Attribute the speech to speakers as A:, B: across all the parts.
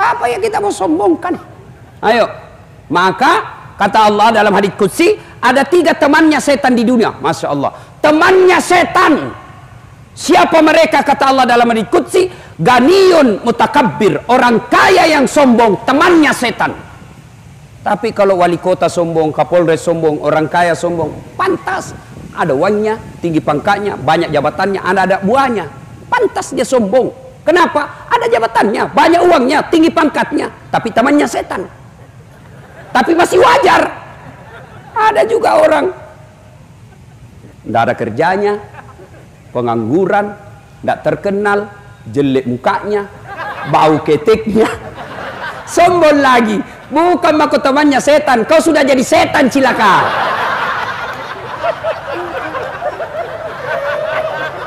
A: Apa yang kita mau sombongkan? Ayo. Maka kata Allah dalam hadits qudsi, ada 3 temannya setan di dunia. Masya Allah. Temannya setan. Siapa mereka? Kata Allah dalam hadits qudsi, ganiyun mutakabbir, orang kaya yang sombong, temannya setan. Tapi kalau wali kota sombong, kapolres sombong, orang kaya sombong, pantas. Ada uangnya, tinggi pangkatnya, banyak jabatannya, ada buahnya. Pantas dia sombong. Kenapa? Ada jabatannya, banyak uangnya, tinggi pangkatnya, tapi temannya setan. Tapi masih wajar. Ada juga orang tidak ada kerjanya, pengangguran, tidak terkenal, jelek mukanya, bau keteknya, sombong lagi. Bukan aku temannya setan, kau sudah jadi setan cilaka.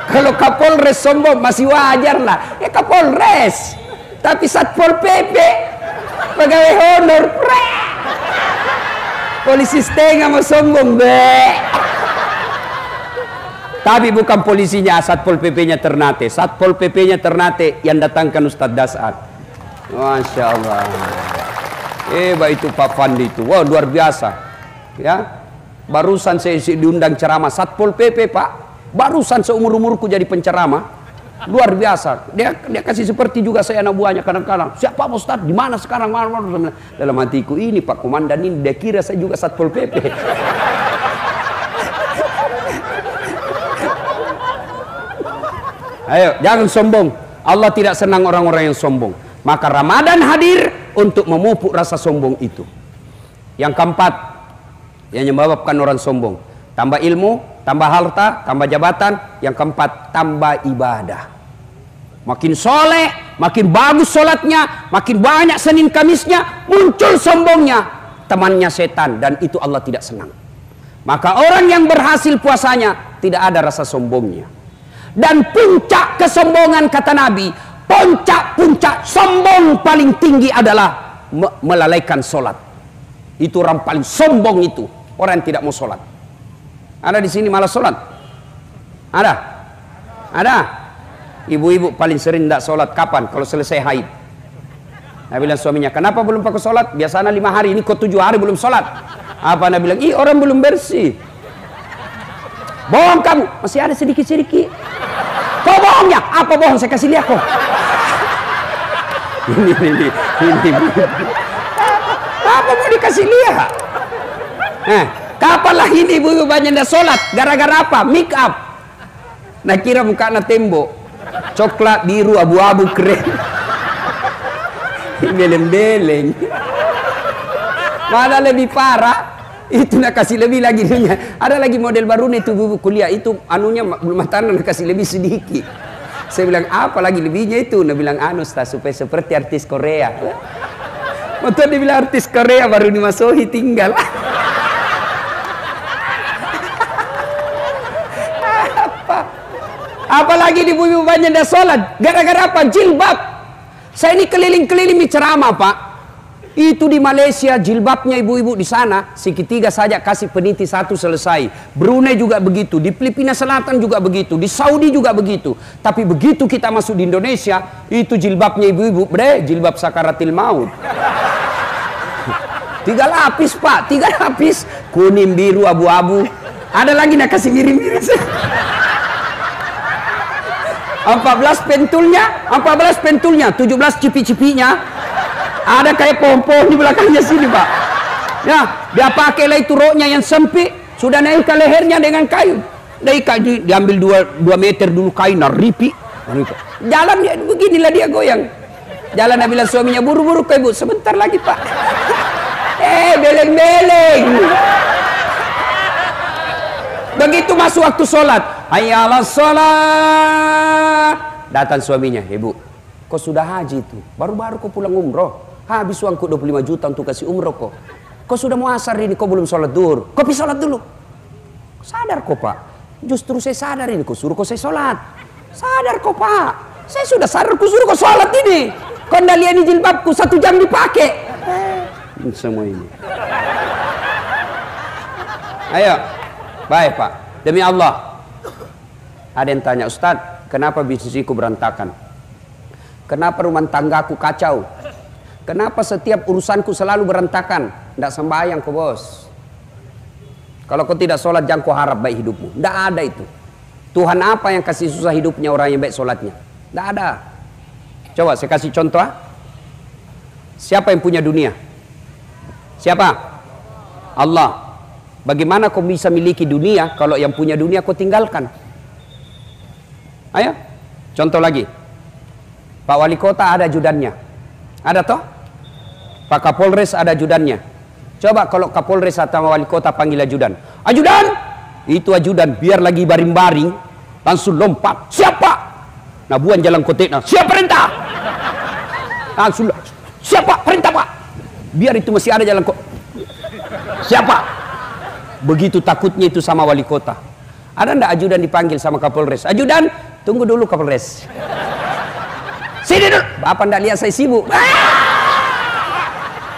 A: Kalau Kapolres sombong masih wajar lah, ya Kapolres. Tapi Satpol PP, pegawai honor, polisi setengah mau sombong, Tapi bukan polisinya, Satpol PP-nya Ternate. Satpol PP-nya Ternate yang datangkan Ustadz Dasar. Masya Allah. Itu Pak Fandi itu. Wah, luar biasa. Ya, barusan saya diundang ceramah Satpol PP, Pak. Barusan seumur-umurku jadi penceramah. Luar biasa. Dia kasih seperti juga saya anak buahnya kadang-kadang. Siapa Pak Ustadz? Di mana sekarang? Mana? Dalam hatiku, ini Pak Komandan ini, dia kira saya juga Satpol PP. Ayo, jangan sombong. Allah tidak senang orang-orang yang sombong. Maka Ramadan hadir untuk memupuk rasa sombong itu. Yang keempat, yang menyebabkan orang sombong, tambah ilmu, tambah harta, tambah jabatan. Yang keempat, tambah ibadah. Makin soleh, makin bagus sholatnya, makin banyak Senin Kamisnya, muncul sombongnya, temannya setan, dan itu Allah tidak senang. Maka orang yang berhasil puasanya tidak ada rasa sombongnya. Dan puncak kesombongan, kata Nabi, puncak sombong paling tinggi adalah melalaikan sholat. Itu orang paling sombong itu, orang yang tidak mau sholat. Ada di sini malas sholat? Ada? Ada? Ibu-ibu paling sering tidak sholat kapan? Kalau selesai haid. Nabi bilang suaminya, kenapa belum pakai sholat? Biasanya 5 hari, ini kok 7 hari belum sholat. Apa Nabi bilang? Orang belum bersih. Bohong kamu, masih ada sedikit-sedikit. Kau bohongnya? Apa bohong? Saya kasih lihat kok. Ini. Apa mau dikasih lihat? Kapan lah ini ibu banyak dah sholat? Gara-gara apa? Make up. Nah kira muka na tembok, coklat, biru, abu-abu, keren. Beleng-beleng. Mana lebih parah? Itu nak kasih lebih lagi dunia. Ada lagi model baru nih, itu buku kuliah itu anunya rumah tanah nak kasih lebih sedikit. Saya bilang apa lagi lebihnya itu? Dia bilang supaya seperti artis Korea. Betul, dia bilang artis Korea baru dimasuki tinggal. Apalagi di bumi banyak dah sholat. Gara-gara apa? Jilbab. Saya ini keliling-keliling ceramah, Pak. Itu di Malaysia jilbabnya ibu-ibu di sana segitiga saja kasih peniti 1 selesai. Brunei juga begitu, di Filipina Selatan juga begitu, di Saudi juga begitu. Tapi begitu kita masuk di Indonesia, itu jilbabnya ibu-ibu, jilbab sakaratil maut. 3 lapis, Pak, 3 lapis, kuning, biru, abu-abu. Ada lagi nak kasih miring-miring. 14 pentulnya, 17 cipi-cipinya. Ada kayak pohon-pohon di belakangnya sini, Pak. Ya, dia pakailah itu roknya yang sempit, sudah naik ke lehernya dengan kayu. Diambil 2 meter dulu kain, ripi. Jalan dia beginilah dia goyang. Jalan dia bilang suaminya, buru-buru ke ibu, sebentar lagi, Pak. Beleng-beleng. Begitu masuk waktu sholat, hayya 'alas sholat. Datang suaminya, ibu, kok sudah haji itu? Baru-baru kok pulang umroh. Habis uangku 25 juta untuk kasih umroh kok. Kok sudah mau asar ini, kok belum sholat duhur? Kok pergi sholat dulu. Sadar kok, Pak. Justru saya sadar ini, kok suruh kok saya sholat. Sadar kok, Pak. Saya sudah sadar kok suruh kok sholat ini. Kok anda lihat ini jilbabku 1 jam dipakai. Semua ini. Ayo. Baik, Pak. Demi Allah. Ada yang tanya, Ustadz, kenapa bisnisku berantakan? Kenapa rumah tanggaku kacau? Kenapa setiap urusanku selalu berantakan? Tidak sembahyang kau bos. Kalau kau tidak sholat jangan kau harap baik hidupmu. Tidak ada itu. Tuhan apa yang kasih susah hidupnya orang yang baik sholatnya? Tidak ada. Coba saya kasih contoh. Siapa yang punya dunia? Siapa? Allah. Bagaimana kau bisa miliki dunia kalau yang punya dunia kau tinggalkan? Ayo, contoh lagi. Pak Wali Kota ada ajudannya. Ada toh? Pak Kapolres ada ajudannya. Coba kalau Kapolres atau Wali Kota panggil ajudan. Ajudan! Itu ajudan biar lagi baring-baring langsung lompat. Siapa? Nah buan jalan koteknya. Siapa perintah? Langsung. Siapa perintah Pak? Biar itu masih ada jalan kok. Siapa? Begitu takutnya itu sama wali kota. Ada ndak ajudan dipanggil sama Kapolres? Ajudan, tunggu dulu Kapolres. Sini dulu. Bapak ndak lihat saya sibuk.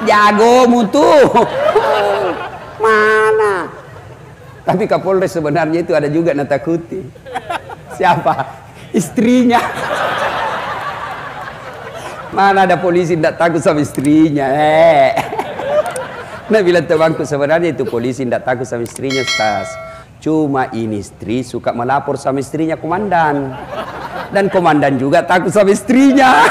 A: Jago mutu. Mana? Tapi Kapolres sebenarnya itu ada juga natakuti. Siapa? Istrinya. Mana ada polisi ndak takut sama istrinya? Nah bilang temanku sebenarnya itu polisi tidak takut sama istrinya Ustaz. Cuma ini istri suka melapor sama istrinya komandan. Dan komandan juga takut sama istrinya.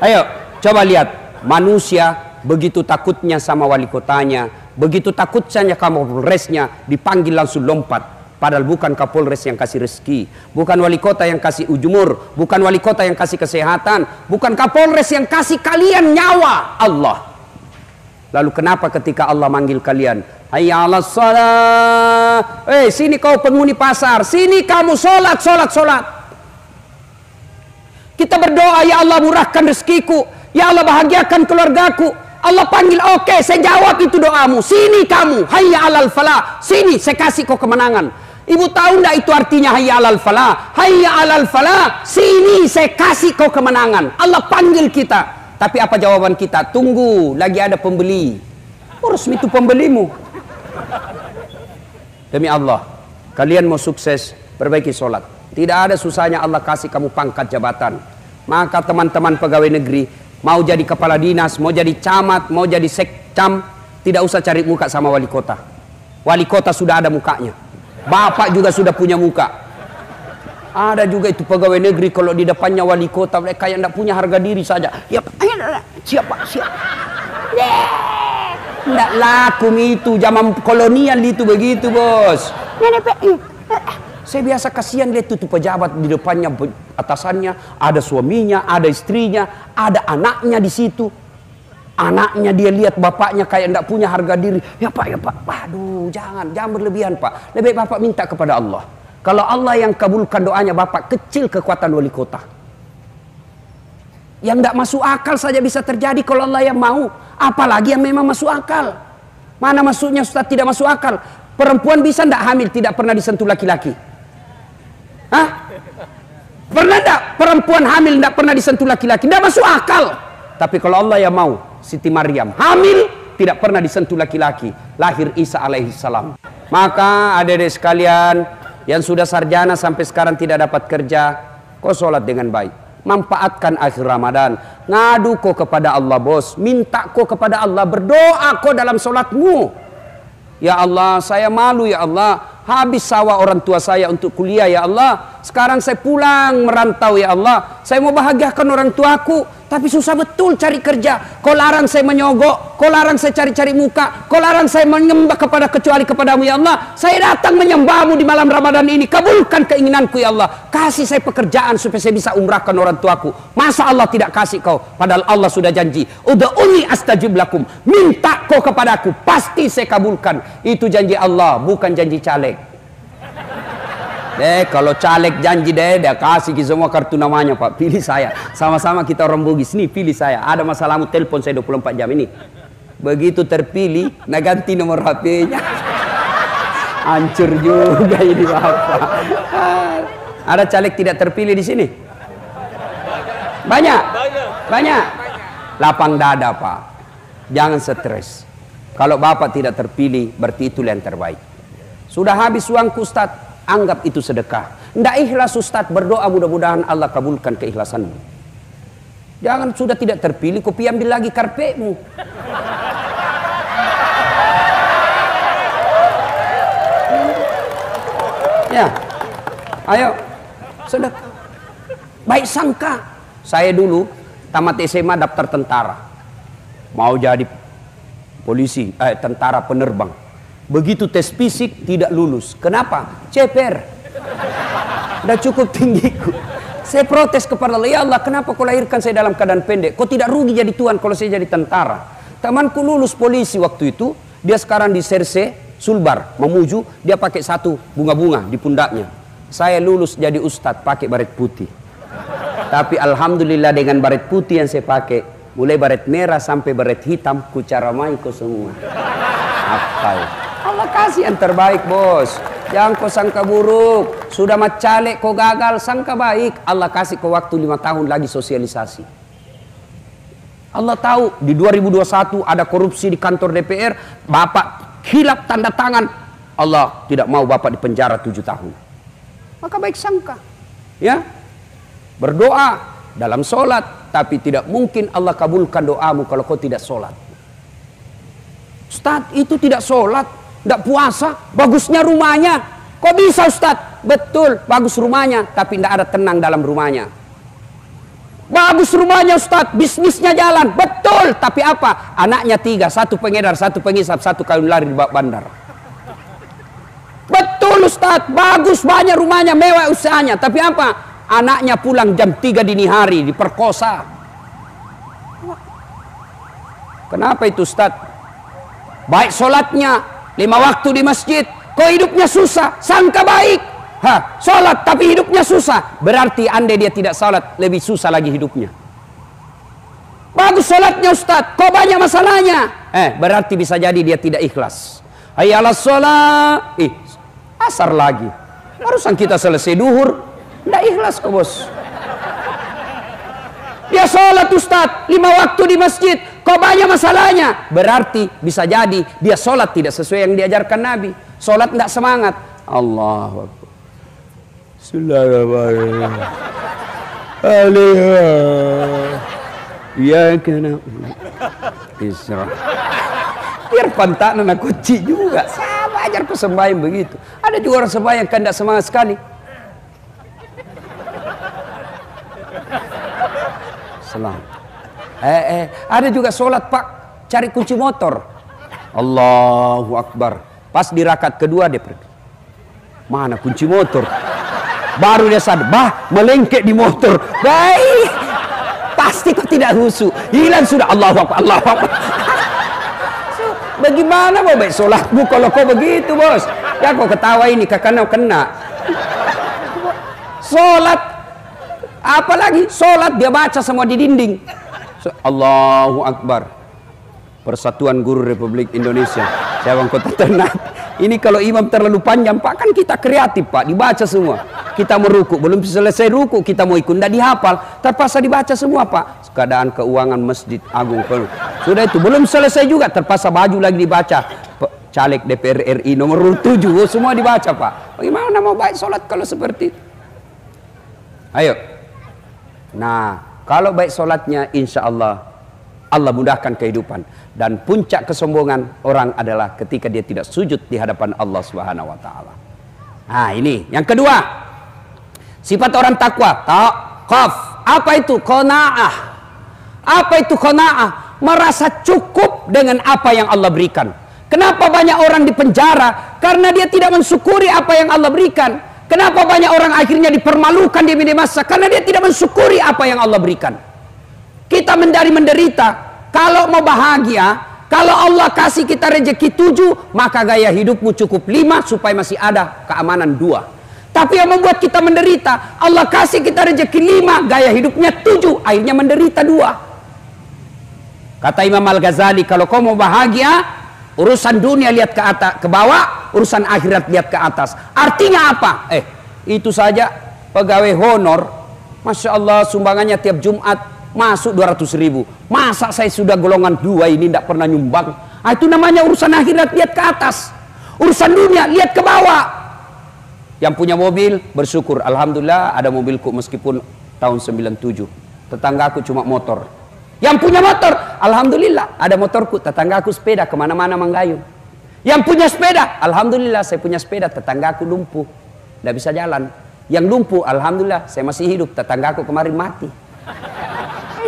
A: Ayo coba lihat. Manusia begitu takutnya sama wali kotanya. Begitu takutnya Kapolresnya dipanggil langsung lompat. Padahal bukan Kapolres yang kasih rezeki, bukan wali kota yang kasih ujumur, bukan wali kota yang kasih kesehatan, bukan Kapolres yang kasih kalian nyawa, Allah. Lalu kenapa ketika Allah manggil kalian, hayya 'alas shalah, sini kau penghuni pasar, sini kamu sholat, sholat, sholat. Kita berdoa, ya Allah murahkan rezekiku, ya Allah bahagiakan keluargaku. Allah panggil, oke, saya jawab itu doamu. Sini kamu, hayya 'alal falah, sini saya kasih kau kemenangan. Ibu tahu enggak itu artinya hayya 'alal falah? Hayya 'alal falah, sini saya kasih kau kemenangan. Allah panggil kita. Tapi apa jawaban kita? Tunggu, lagi ada pembeli. Urus itu pembelimu. Demi Allah, kalian mau sukses, perbaiki sholat. Tidak ada susahnya Allah kasih kamu pangkat jabatan. Maka teman-teman pegawai negeri, mau jadi kepala dinas, mau jadi camat, mau jadi sekcam, tidak usah cari muka sama wali kota. Wali kota sudah ada mukanya. Bapak juga sudah punya muka. Ada juga itu pegawai negeri kalau di depannya wali kota mereka kayak tidak punya harga diri saja. Ya, siapa? Tidak laku itu zaman kolonial itu begitu bos. Saya biasa kasihan lihat itu pejabat di depannya atasannya ada suaminya, ada istrinya, ada anaknya di situ. Anaknya dia lihat bapaknya kayak tidak punya harga diri. Ya Pak. Aduh, jangan berlebihan Pak. Lebih baik Bapak minta kepada Allah. Kalau Allah yang kabulkan doanya Bapak, kecil kekuatan wali kota. Yang tidak masuk akal saja bisa terjadi kalau Allah yang mau. Apalagi yang memang masuk akal. Mana maksudnya Ustaz tidak masuk akal? Perempuan bisa tidak hamil tidak pernah disentuh laki-laki? Hah? Pernah tidak perempuan hamil tidak pernah disentuh laki-laki? Tidak masuk akal. Tapi kalau Allah yang mau, Siti Maryam hamil tidak pernah disentuh laki-laki, lahir Isa alaihissalam. Maka adik-adik sekalian yang sudah sarjana sampai sekarang tidak dapat kerja, kau sholat dengan baik, manfaatkan akhir Ramadan, ngadu kau kepada Allah bos, minta kau kepada Allah, berdoa kau dalam sholatmu. Ya Allah, saya malu ya Allah, habis sawah orang tua saya untuk kuliah ya Allah, sekarang saya pulang merantau ya Allah, saya mau bahagiakan orang tuaku, tapi susah betul cari kerja. Kau larang saya menyogok, kau larang saya cari-cari muka, kau larang saya menyembah kecuali kepadamu ya Allah. Saya datang menyembahmu di malam Ramadan ini, kabulkan keinginanku ya Allah, kasih saya pekerjaan supaya saya bisa umrahkan orang tuaku. Masa Allah tidak kasih kau? Padahal Allah sudah janji, ud'uni astajib lakum, minta kau kepadaku, pasti saya kabulkan. Itu janji Allah, bukan janji caleg. Kalau caleg janji dia kasih semua kartu namanya Pak, pilih saya, sama-sama kita orang Bugis nih, pilih saya, ada masalahmu telepon saya 24 jam ini. Begitu terpilih nah ganti nomor HP-nya. Hancur juga ini Bapak. Ada caleg tidak terpilih di sini? Banyak. Lapang dada Pak, jangan stres. Kalau Bapak tidak terpilih berarti itu yang terbaik. Sudah habis uangku Ustaz, anggap itu sedekah. Nggak ikhlas Ustadz, berdoa mudah-mudahan Allah kabulkan keikhlasanmu. Jangan sudah tidak terpilih, kopi ambil lagi karpetmu. Ya, ayo, sudah. Baik sangka. Saya dulu tamat SMA daftar tentara, mau jadi polisi, tentara penerbang. Begitu tes fisik tidak lulus. Kenapa? CPR. Udah cukup tinggiku. Saya protes kepada Allah, ya Allah, kenapa kau lahirkan saya dalam keadaan pendek? Kau tidak rugi jadi tuan kalau saya jadi tentara. Temanku lulus polisi waktu itu, dia sekarang di Serse Sulbar, Mamuju, dia pakai satu bunga-bunga di pundaknya. Saya lulus jadi ustadz pakai baret putih. Tapi alhamdulillah dengan baret putih yang saya pakai, mulai baret merah sampai baret hitam, ku caramai kau semua. Apa ya? Allah kasih yang terbaik, bos. Jangan kau sangka buruk. Sudah macalek kau gagal, sangka baik. Allah kasih kau waktu 5 tahun lagi sosialisasi. Allah tahu di 2021 ada korupsi di kantor DPR, Bapak hilap tanda tangan, Allah tidak mau Bapak dipenjara 7 tahun. Maka baik sangka, ya, berdoa dalam sholat, tapi tidak mungkin Allah kabulkan doamu kalau kau tidak sholat. Ustadz itu tidak sholat, tidak puasa, bagusnya rumahnya. Kok bisa Ustadz? Betul, bagus rumahnya, tapi tidak ada tenang dalam rumahnya. Bagus rumahnya Ustadz, bisnisnya jalan, betul, tapi apa? Anaknya 3, 1 pengedar, 1 pengisap, 1 kawin lari di bak bandar. Betul Ustadz, bagus banyak rumahnya, mewah usahanya, tapi apa? Anaknya pulang jam 3 dini hari, diperkosa. Kenapa itu Ustadz? Baik sholatnya, 5 waktu di masjid, kok hidupnya susah, sangka baik. Sholat tapi hidupnya susah, berarti andai dia tidak sholat lebih susah lagi hidupnya. Bagus sholatnya Ustadz, kok banyak masalahnya, berarti bisa jadi dia tidak ikhlas. Hayya 'alas sholat, asar lagi, barusan kita selesai duhur, tidak ikhlas kok bos. Dia sholat Ustadz 5 waktu di masjid, kok banyak masalahnya, berarti bisa jadi dia sholat tidak sesuai yang diajarkan Nabi. Sholat tidak semangat. Allahu Akbar. Bismillahirrahmanirrahim. Ya kena Isra. Biar pantanan aku kunci juga. Sama ajar ku sembahyang begitu. Ada juga orang sembahyang kan tidak semangat sekali. Selang. Ada juga sholat Pak, cari kunci motor. Allahu Akbar. Pas di rakaat kedua dia pergi. Mana kunci motor? Baru dia sadar, melengket di motor. Baik, pasti kau tidak husu. Hilang sudah. Allahu Akbar, Allahu Akbar. Bagaimana mau baik sholatmu kalau kau begitu bos? Ya kau ketawa ini, kakak kena. Sholat, apalagi sholat dia baca semua di dinding. Allahu Akbar. Persatuan Guru Republik Indonesia Cabang Kota Ternate. Ini kalau imam terlalu panjang Pak, kan kita kreatif Pak, dibaca semua. Kita meruku, belum selesai ruku kita mau ikut, tidak dihafal, terpaksa dibaca semua Pak. Keadaan keuangan Masjid Agung, sudah itu belum selesai juga, terpaksa baju lagi dibaca. Caleg DPR RI nomor 7, semua dibaca Pak. Bagaimana mau baik sholat kalau seperti itu? Ayo. Nah, kalau baik sholatnya, insya Allah Allah mudahkan kehidupan. Dan puncak kesombongan orang adalah ketika dia tidak sujud di hadapan Allah Subhanahu wa taala. Nah, ini yang kedua. Sifat orang takwa, taqaf. Apa itu qanaah? Apa itu qanaah? Merasa cukup dengan apa yang Allah berikan. Kenapa banyak orang di penjara? Karena dia tidak mensyukuri apa yang Allah berikan. Kenapa banyak orang akhirnya dipermalukan di media massa? Karena dia tidak mensyukuri apa yang Allah berikan. Kita menderita. Kalau mau bahagia, kalau Allah kasih kita rezeki 7, maka gaya hidupmu cukup 5 supaya masih ada keamanan 2. Tapi yang membuat kita menderita, Allah kasih kita rezeki 5, gaya hidupnya 7, akhirnya menderita 2. Kata Imam Al-Ghazali, kalau kau mau bahagia, urusan dunia lihat ke atas, ke bawah, urusan akhirat lihat ke atas. Artinya apa? Itu saja pegawai honor, Masya Allah sumbangannya tiap Jumat masuk 200.000. Masa saya sudah golongan 2 ini tidak pernah nyumbang? Itu namanya urusan akhirat lihat ke atas. Urusan dunia lihat ke bawah. Yang punya mobil bersyukur, alhamdulillah ada mobilku meskipun tahun 97. Tetanggaku cuma motor. Yang punya motor, alhamdulillah ada motorku. Tetanggaku sepeda kemana-mana menggayung. Yang punya sepeda, alhamdulillah saya punya sepeda. Tetanggaku lumpuh, tidak bisa jalan. Yang lumpuh, alhamdulillah saya masih hidup. Tetanggaku kemarin mati.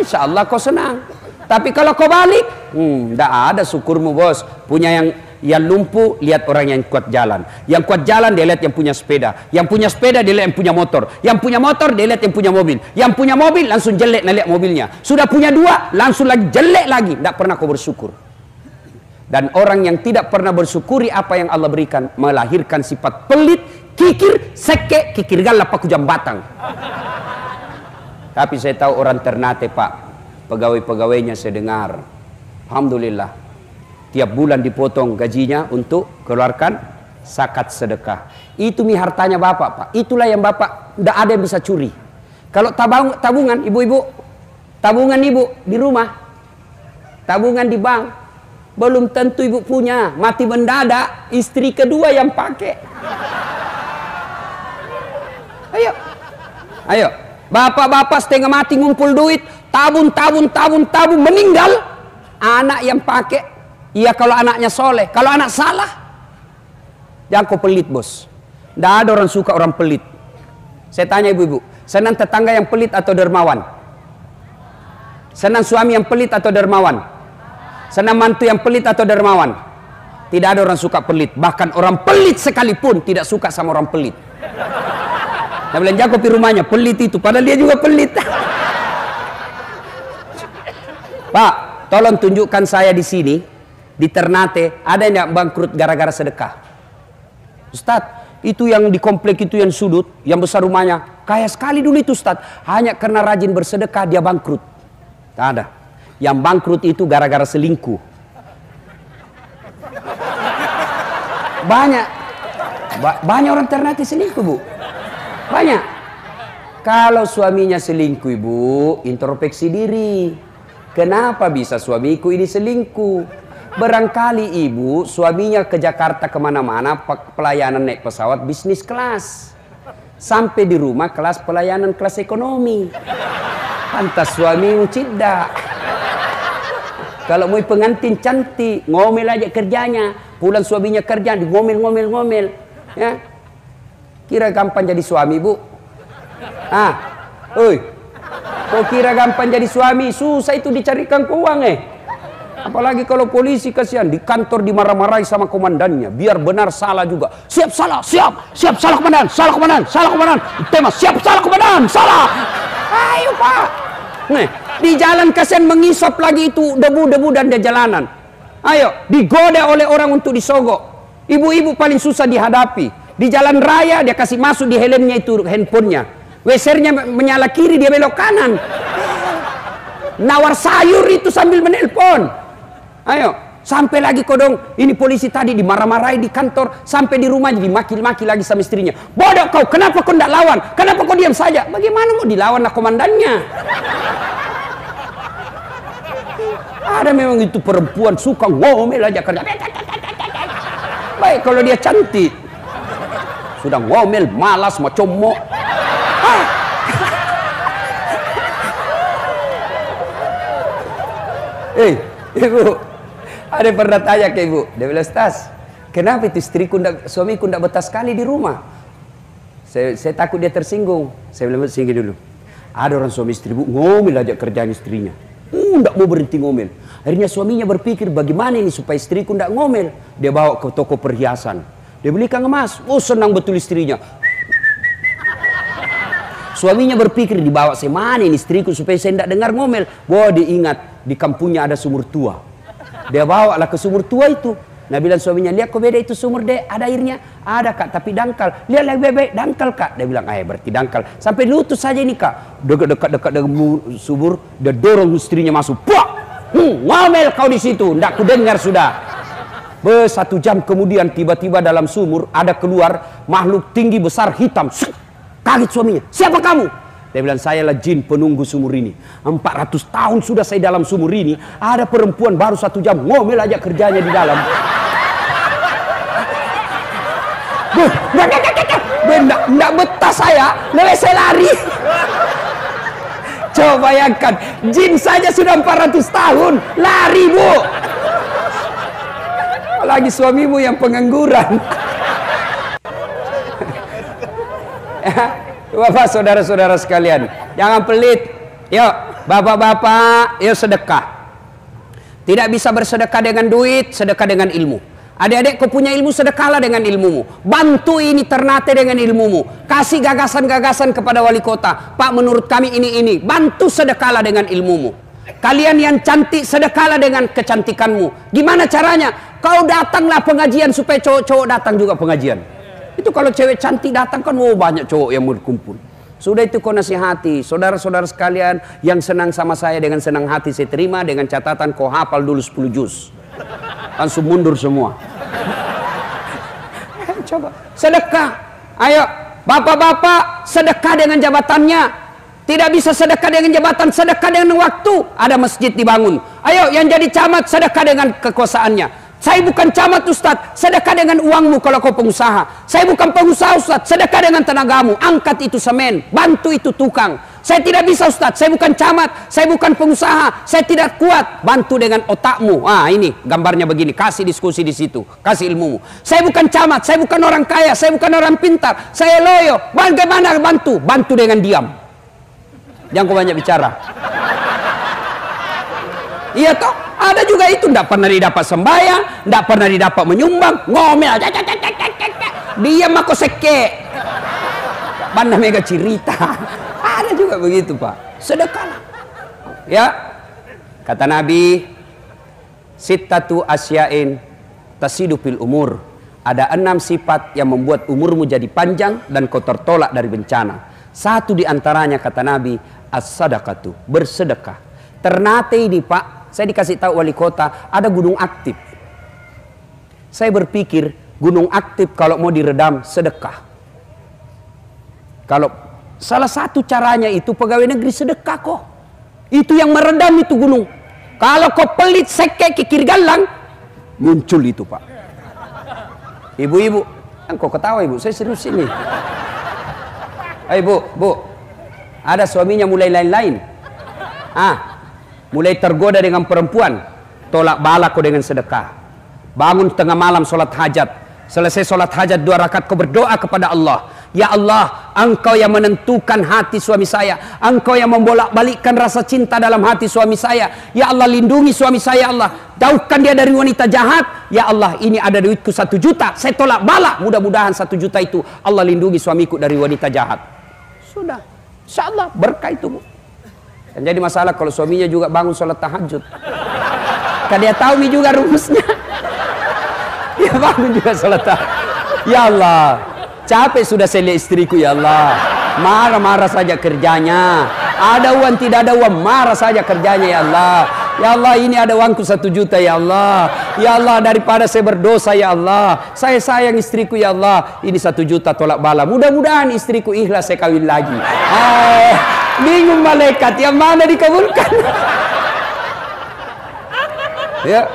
A: Insya Allah kau senang. Tapi kalau kau balik, tidak ada syukurmu bos. Punya yang lumpuh, lihat orang yang kuat jalan. Yang kuat jalan, dia lihat yang punya sepeda. Yang punya sepeda, dia lihat yang punya motor. Yang punya motor, dia lihat yang punya mobil. Yang punya mobil, langsung jelek, lihat mobilnya. Sudah punya dua, langsung lagi jelek lagi. Tidak pernah kau bersyukur. Dan orang yang tidak pernah bersyukuri apa yang Allah berikan, melahirkan sifat pelit, kikir, seke, kikir galap, paku jam batang. Tapi saya tahu orang Ternate Pak, pegawai-pegawainya saya dengar, alhamdulillah, tiap bulan dipotong gajinya untuk keluarkan zakat sedekah. Itu hartanya Bapak Pak, itulah yang Bapak tidak ada yang bisa curi. Kalau tabungan ibu-ibu, tabungan ibu di rumah, tabungan di bank, belum tentu ibu punya, mati mendadak, istri kedua yang pakai. Ayo, bapak-bapak setengah mati ngumpul duit, tabung, meninggal, anak yang pakai. Iya kalau anaknya soleh, kalau anak salah, jangan kau pelit bos. Tidak ada orang suka orang pelit. Saya tanya ibu-ibu, senang tetangga yang pelit atau dermawan? Senang suami yang pelit atau dermawan? Senang mantu yang pelit atau dermawan? Tidak ada orang suka pelit. Bahkan orang pelit sekalipun tidak suka sama orang pelit. Nah bilang jago di rumahnya pelit itu, padahal dia juga pelit. Pak, tolong tunjukkan saya di sini, di Ternate, ada yang bangkrut gara-gara sedekah? Ustadz, itu yang di komplek itu yang sudut, yang besar rumahnya, kaya sekali dulu itu Ustadz. Hanya karena rajin bersedekah dia bangkrut. Tak ada. Yang bangkrut itu gara-gara selingkuh. Banyak orang Ternate selingkuh bu. Banyak. Kalau suaminya selingkuh ibu, introspeksi diri. Kenapa bisa suamiku ini selingkuh? Barangkali ibu suaminya ke Jakarta kemana-mana pelayanan naik pesawat bisnis kelas. Sampai di rumah kelas pelayanan kelas ekonomi. Pantas suamimu tidak. Kalau mau pengantin cantik, ngomel aja kerjanya. Pulang suaminya kerja, di ngomel. Ya. Kira gampang jadi suami, Bu? Kok kira gampang jadi suami? Susah itu dicarikan uang Apalagi kalau polisi kasihan, di kantor dimarah-marahi sama komandannya. Biar benar salah juga. Siap salah komandan, salah komandan. Tema siap salah komandan, salah. Ayo Pak. Nih, di jalan kasihan mengisap lagi itu debu-debu dan di jalanan. Ayo, digoda oleh orang untuk disogok. Ibu-ibu paling susah dihadapi. Di jalan raya dia kasih masuk di helmnya itu handphonenya. Wesernya menyala kiri, dia belok kanan. Nawar sayur itu sambil menelpon. Ayo, sampai lagi kodong. Ini polisi tadi dimarah-marahi di kantor. Sampai di rumahnya dimaki-maki lagi sama istrinya. Bodoh kau, kenapa kau tidak lawan? Kenapa kau diam saja? Bagaimana mau dilawan lah komandannya? Ada memang itu perempuan suka ngomel aja kerja. Baik kalau dia cantik. Sudah ngomel, malas, macam mo. Ibu, ada pernah tanya ke ibu, dia bilang, Stas, kenapa itu suamiku tidak betah sekali di rumah? Saya takut dia tersinggung. Saya bilang, singgih dulu. Ada orang suami istri bu, ngomel aja kerjaan istrinya. Tidak mau berhenti ngomel. Akhirnya suaminya berpikir, bagaimana ini supaya istriku tidak ngomel? Dia bawa ke toko perhiasan. Dia belikan emas. Oh senang betul istrinya. Suaminya berpikir, dibawa saya mana ini istriku supaya saya tidak dengar ngomel. Wah diingat, di kampungnya ada sumur tua. Dia bawa lah ke sumur tua itu. Nah bilang suaminya, lihat kok beda itu sumur deh, ada airnya? Ada kak, tapi dangkal. Lihat lagi bebek, dangkal kak. Dia bilang, berarti dangkal. Sampai lutut saja ini kak. Dekat-dekat dengan sumur, dia dorong istrinya masuk. Puak! Ngomel kau di situ, ndak ku dengar sudah. 1 jam kemudian tiba-tiba dalam sumur ada keluar makhluk tinggi besar hitam. Kaget suaminya, siapa kamu? Dia bilang, saya lah jin penunggu sumur ini. 400 tahun sudah saya dalam sumur ini. Ada perempuan baru 1 jam ngomel aja kerjanya di dalam. Nggak betah saya, lebih saya lari. Coba bayangkan, jin saja sudah 400 tahun, lari bu. Apalagi suamimu yang pengangguran. Bapak, saudara-saudara sekalian, jangan pelit. Yuk, bapak-bapak, yuk sedekah. Tidak bisa bersedekah dengan duit, sedekah dengan ilmu. Adik-adik, kau punya ilmu, sedekahlah dengan ilmumu. Bantu ini Ternate dengan ilmumu. Kasih gagasan-gagasan kepada wali kota. Pak, menurut kami ini. Bantu sedekahlah dengan ilmumu. Kalian yang cantik, sedekahlah dengan kecantikanmu. Gimana caranya? Kau datanglah pengajian supaya cowok-cowok datang juga pengajian. Itu kalau cewek cantik datang kan, banyak cowok yang berkumpul. Sudah itu kau nasihati. Saudara-saudara sekalian yang senang sama saya, dengan senang hati saya terima, dengan catatan kau hafal dulu 10 juz. Langsung mundur semua. Coba sedekah. Ayo bapak-bapak, sedekah dengan jabatannya. Tidak bisa sedekah dengan jabatan, sedekah dengan waktu. Ada masjid dibangun, ayo yang jadi camat sedekah dengan kekuasaannya. Saya bukan camat Ustadz, sedekah dengan uangmu kalau kau pengusaha. Saya bukan pengusaha Ustadz, sedekah dengan tenagamu. Angkat itu semen, bantu itu tukang. Saya tidak bisa Ustadz, saya bukan camat, saya bukan pengusaha, saya tidak kuat. Bantu dengan otakmu. Ini gambarnya begini, kasih diskusi di situ, kasih ilmumu. Saya bukan camat, saya bukan orang kaya, saya bukan orang pintar, saya loyo. Bagaimana bantu? Bantu dengan diam. Jangan kau banyak bicara. Iya toh, ada juga itu, tidak pernah didapat sembahyang, tidak pernah didapat menyumbang, ngomel, diam aku seke. Banda mega cerita. Ada juga begitu Pak, sedekahlah. Ya, kata Nabi, sittatu asya'in tasidu fil umur. Ada 6 sifat yang membuat umurmu jadi panjang dan kau tertolak dari bencana. Satu di antaranya kata Nabi, as-sadaqatu, bersedekah. Ternate ini Pak, saya dikasih tahu wali kota, ada gunung aktif. Saya berpikir, gunung aktif kalau mau diredam, sedekah. Kalau salah satu caranya itu pegawai negeri sedekah kok. Itu yang meredam itu gunung. Kalau kau pelit, sekek, kikir galang, muncul itu Pak. Ibu-ibu, kan kau ketawa ibu, saya serius ini. Ayo bu, ada suaminya mulai lain-lain. Mulai tergoda dengan perempuan, tolak bala kau dengan sedekah. Bangun tengah malam sholat hajat. Selesai sholat hajat 2 rakaat kau berdoa kepada Allah. Ya Allah, Engkau yang menentukan hati suami saya. Engkau yang membolak-balikkan rasa cinta dalam hati suami saya. Ya Allah, lindungi suami saya Allah. Jauhkan dia dari wanita jahat. Ya Allah, ini ada duitku 1 juta. Saya tolak bala. Mudah-mudahan 1 juta itu Allah lindungi suamiku dari wanita jahat. Sudah, insya Allah berkah itu bu. Dan jadi masalah kalau suaminya juga bangun sholat tahajud. Kan dia tahu nih juga rumusnya. Dia bangun juga sholat tahajud. Ya Allah, capek sudah saya lihat istriku ya Allah. Marah-marah saja kerjanya. Ada uang tidak ada uang, marah saja kerjanya ya Allah. Ya Allah, ini ada uangku 1 juta ya Allah. Ya Allah, daripada saya berdosa ya Allah, saya sayang istriku ya Allah. Ini 1 juta tolak bala. Mudah-mudahan istriku ikhlas saya kawin lagi. Bingung malaikat, yang mana dikabulkan? Ya,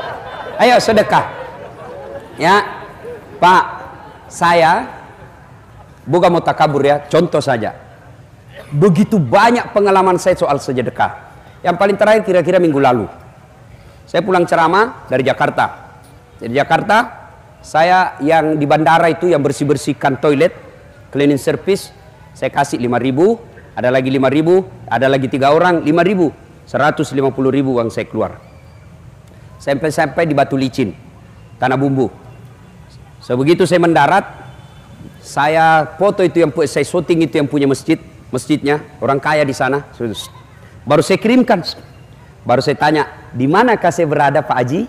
A: ayo sedekah. Ya, Pak, saya bukan mau takabur ya, contoh saja. Begitu banyak pengalaman saya soal sedekah. Yang paling terakhir kira-kira minggu lalu, saya pulang ceramah dari Jakarta. Dari Jakarta, saya yang di bandara itu yang bersih-bersihkan toilet, cleaning service, saya kasih 5.000, ada lagi 5.000, ada lagi 3 orang 5.000, 150.000 uang saya keluar. Sampai di Batu Licin, Tanah Bumbu. Sebegitu saya mendarat, saya foto itu yang saya syuting itu yang punya masjidnya, orang kaya di sana. Baru saya kirimkan, baru saya tanya, di manakah saya berada Pak Haji?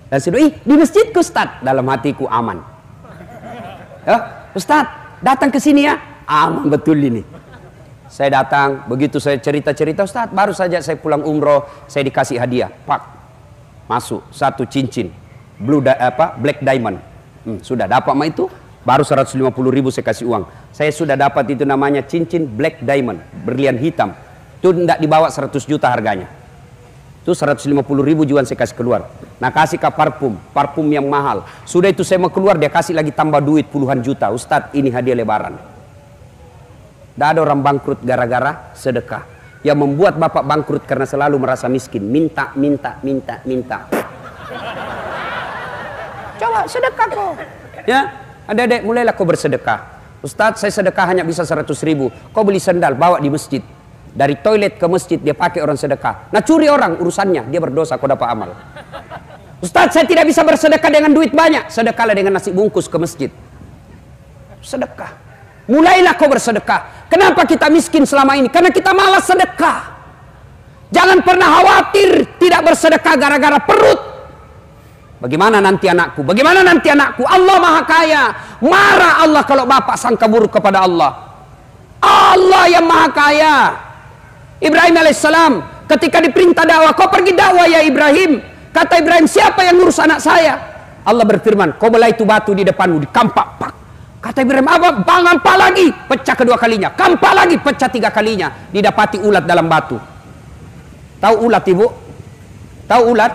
A: Dan saya bilang, di masjidku Ustaz. Dalam hatiku aman. Ya, Ustaz, datang ke sini ya. Aman betul ini. Saya datang, begitu saya cerita-cerita, Ustaz, baru saja saya pulang umroh, saya dikasih hadiah. Pak, masuk 1 cincin black diamond. Sudah dapat mah itu, baru 150.000 saya kasih uang. Saya sudah dapat itu namanya cincin black diamond, berlian hitam. Itu tidak dibawa 100 juta harganya. Itu 150.000 juan saya kasih keluar. Nah, kasih ke parfum yang mahal. Sudah itu saya mau keluar, dia kasih lagi tambah duit puluhan juta. Ustadz, ini hadiah lebaran. Tidak ada orang bangkrut gara-gara sedekah. Yang membuat bapak bangkrut karena selalu merasa miskin. Minta. Coba sedekah kok. Ya, adik-adik mulailah kau bersedekah. Ustadz, saya sedekah hanya bisa 100.000. Kau beli sendal, bawa di masjid. Dari toilet ke masjid dia pakai orang sedekah. Nah curi orang urusannya, dia berdosa, kau dapat amal. Ustadz, saya tidak bisa bersedekah dengan duit banyak. Sedekahlah dengan nasi bungkus ke masjid. Sedekah. Mulailah kau bersedekah. Kenapa kita miskin selama ini? Karena kita malas sedekah. Jangan pernah khawatir tidak bersedekah gara-gara perut. Bagaimana nanti anakku? Bagaimana nanti anakku? Allah Maha Kaya. Marah Allah kalau bapak sangka buruk kepada Allah. Allah yang Maha Kaya. Ibrahim alaihissalam ketika diperintah dakwah, kau pergi dakwah ya Ibrahim. Kata Ibrahim, siapa yang ngurus anak saya? Allah berfirman, kau belah itu batu di depanmu, dikampak. Pak. Kata Ibrahim, apa? Kampak lagi, pecah kedua kalinya. Kampak lagi, pecah 3 kalinya. Didapati ulat dalam batu. Tahu ulat ibu? Tahu ulat?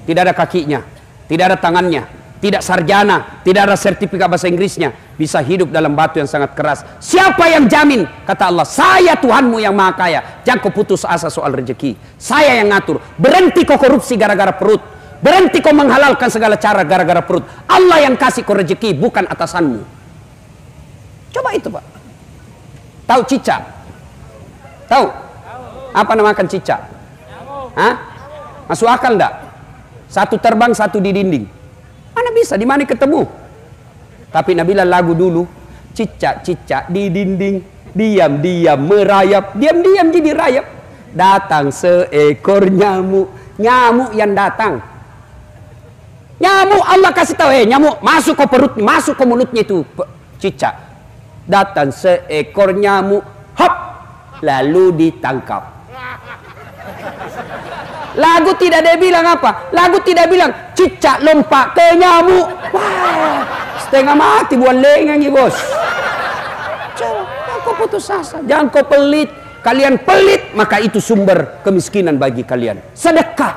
A: Tidak ada kakinya, tidak ada tangannya, tidak sarjana, tidak ada sertifikat bahasa Inggrisnya. Bisa hidup dalam batu yang sangat keras. Siapa yang jamin? Kata Allah, saya Tuhanmu yang Maha Kaya. Jangan kau putus asa soal rezeki. Saya yang ngatur. Berhenti kau korupsi gara-gara perut. Berhenti kau menghalalkan segala cara gara-gara perut. Allah yang kasih kau rezeki, bukan atasanmu. Coba itu Pak. Tahu cicak? Tahu? Apa namakan cicak? Hah? Masuk akal enggak? Satu terbang, satu di dinding. Mana bisa? Di mana ketemu? Tapi Nabila lagu dulu. Cicak-cicak di dinding, diam-diam merayap, diam-diam jadi rayap. Datang seekor nyamuk, nyamuk yang datang. Nyamuk Allah kasih tahu, nyamuk masuk ke perut, masuk ke mulutnya itu cicak. Datang seekor nyamuk, hop, lalu ditangkap. Lagu tidak ada bilang apa? Lagu tidak bilang cicak lompat ke nyamuk. Wah, setengah mati buat lengan ya bos. Jangan kau putus asa, jangan kau pelit. Kalian pelit, maka itu sumber kemiskinan bagi kalian. Sedekah.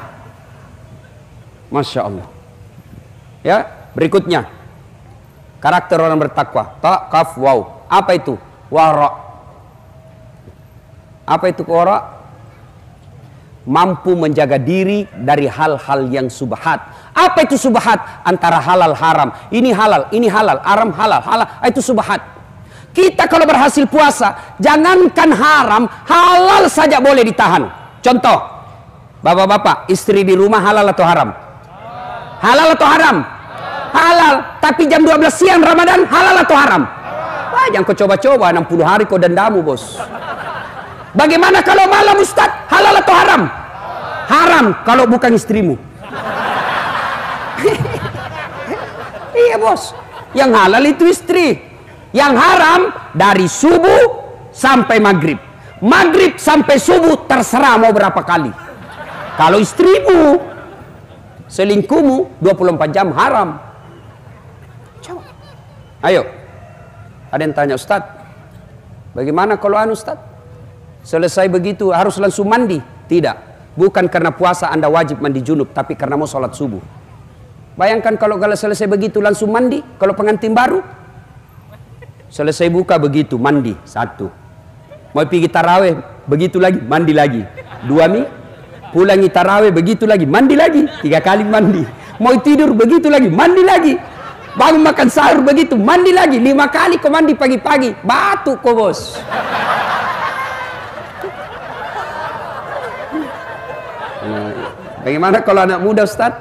A: Masya Allah. Ya, berikutnya karakter orang bertakwa. Ta, kaf, waw. Apa itu? Wara. Apa itu wara? Mampu menjaga diri dari hal-hal yang subhat. Apa itu subhat? Antara halal haram. Ini halal, haram halal, halal. Itu subhat. Kita kalau berhasil puasa, jangankan haram, halal saja boleh ditahan. Contoh, bapak-bapak, istri di rumah halal atau haram? Halal atau haram? Halal. Tapi jam 12 siang Ramadan halal atau haram? Wah, jangan kau coba-coba 60 hari kau dendamu bos. Bagaimana kalau malam Ustaz? Halal atau haram? Haram kalau bukan istrimu. Iya bos. Yang halal itu istri. Yang haram dari subuh sampai maghrib. Maghrib sampai subuh terserah mau berapa kali. Kalau istrimu, selingkuhmu 24 jam haram. Coba. Ayo. Ada yang tanya, Ustaz, bagaimana kalau Ustaz? Selesai begitu harus langsung mandi? Tidak. Bukan karena puasa Anda wajib mandi junub, tapi karena mau sholat subuh. Bayangkan kalau selesai begitu langsung mandi. Kalau pengantin baru, selesai buka begitu mandi. 1. Mau pergi taraweh begitu lagi mandi lagi. 2 mie. Pulangi taraweh begitu lagi mandi lagi. 3 kali mandi. Mau tidur begitu lagi mandi lagi. Bangun makan sahur begitu mandi lagi. 5 kali kau mandi pagi-pagi. Batuk kau bos. Bagaimana kalau anak muda Ustaz?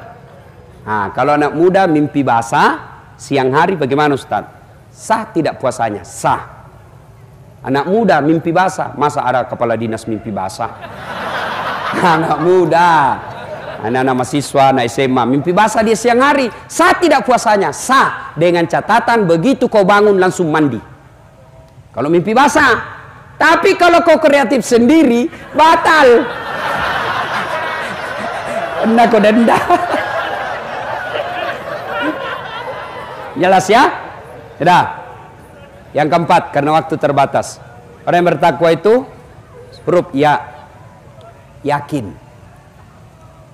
A: Nah, kalau anak muda mimpi basah siang hari bagaimana Ustaz? Sah tidak puasanya? Sah. Anak muda mimpi basah, masa ada kepala dinas mimpi basah? Anak muda, anak-anak mahasiswa, anak SMA mimpi basah dia siang hari, sah tidak puasanya? Sah, dengan catatan begitu kau bangun langsung mandi. Kalau mimpi basah. Tapi kalau kau kreatif sendiri batal. Kena kau denda. Jelas ya? Sudah. Yang keempat, karena waktu terbatas. Orang yang bertakwa itu huruf ya. Yakin.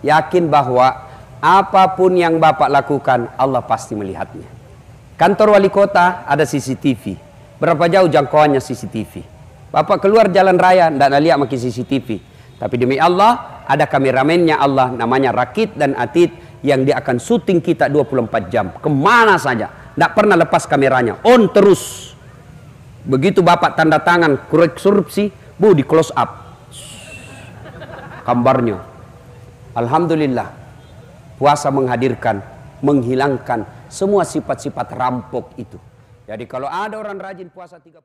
A: Yakin bahwa apapun yang Bapak lakukan, Allah pasti melihatnya. Kantor wali kota ada CCTV. Berapa jauh jangkauannya CCTV? Bapak keluar jalan raya, tidak lihat pakai CCTV. Tapi demi Allah, ada kameramennya Allah, namanya Rakit dan Atid, yang dia akan syuting kita 24 jam. Kemana saja. Tidak pernah lepas kameranya. On terus. Begitu Bapak tanda tangan, korupsi, di close up. Gambarnya. Alhamdulillah. Puasa menghadirkan, menghilangkan semua sifat-sifat rampok itu. Jadi kalau ada orang rajin puasa 30